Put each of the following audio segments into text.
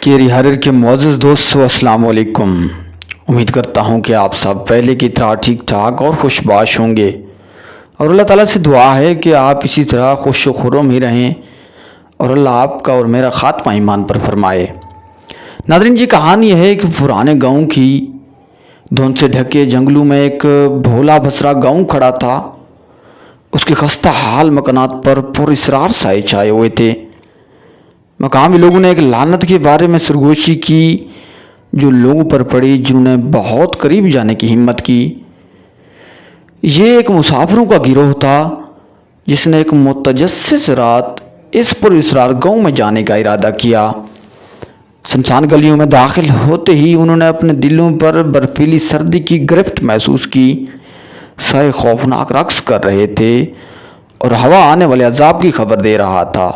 केरी हरिर के मुअज़्ज़िज़ दोस्तों अस्सलाम वालेकुम। उम्मीद करता हूँ कि आप सब पहले की तरह ठीक ठाक और खुशबाश होंगे और अल्लाह ताला से दुआ है कि आप इसी तरह खुश खुर्रम ही रहें और अल्लाह आपका और मेरा ख़ात्मा ईमान पर फरमाए। नाज़रीन, ये कहानी है कि पुराने गांव की धुंध से ढके जंगलों में एक भोला भसरा गांव खड़ा था। उसके खस्ता हाल मकानात पर पुरअसरार साए छाए हुए थे। मकामी लोगों ने एक लानत के बारे में सरगोशी की जो लोगों पर पड़ी, जिन्होंने बहुत करीब जाने की हिम्मत की। ये एक मुसाफिरों का गिरोह था जिसने एक मुतजस्सिस रात इस पुरअसरार गांव में जाने का इरादा किया। सुनसान गलियों में दाखिल होते ही उन्होंने अपने दिलों पर बर्फीली सर्दी की गिरफ्त महसूस की। साए खौफनाक रक्स कर रहे थे और हवा आने वाले अजाब की खबर दे रहा था।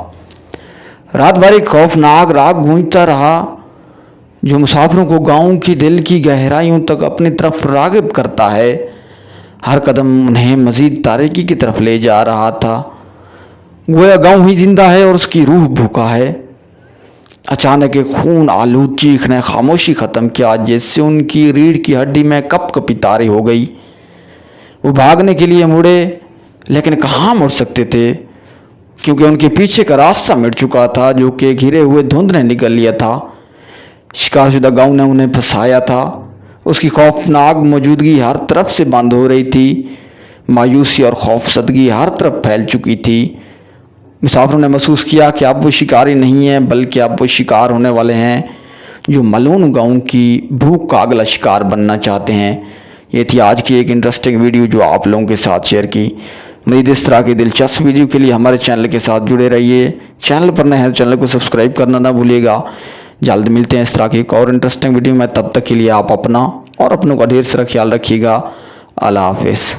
रात भर एक खौफनाक राग गूंजता रहा जो मुसाफिरों को गांव की दिल की गहराइयों तक अपनी तरफ राग़िब करता है। हर कदम उन्हें मज़ीद तारीकी की तरफ ले जा रहा था। गोया गांव ही जिंदा है और उसकी रूह भूखा है। अचानक एक खून आलूद चीख ने खामोशी ख़त्म किया, जिससे उनकी रीढ़ की हड्डी में कपकपी तारी हो गई। वो भागने के लिए मुड़े, लेकिन कहाँ मुड़ सकते थे, क्योंकि उनके पीछे का रास्ता मिट चुका था जो कि घिरे हुए धुंध ने निकल लिया था। शिकारशुदा गांव ने उन्हें फंसाया था। उसकी खौफनाक मौजूदगी हर तरफ से बंद हो रही थी। मायूसी और खौफसदगी हर तरफ फैल चुकी थी। मुसाफिरों ने महसूस किया कि अब वो शिकारी नहीं है, बल्कि अब वो शिकार होने वाले हैं जो मलून गांव की भूख का अगला शिकार बनना चाहते हैं। ये थी आज की एक इंटरेस्टिंग वीडियो जो आप लोगों के साथ शेयर की। मज़ीद इस तरह की दिलचस्प वीडियो के लिए हमारे चैनल के साथ जुड़े रहिए। चैनल पर नए हैं तो चैनल को सब्सक्राइब करना ना भूलिएगा। जल्द मिलते हैं इस तरह की एक और इंटरेस्टिंग वीडियो में। तब तक के लिए आप अपना और अपनों का ढेर सारा ख्याल रखिएगा। अल्लाह हाफिज़।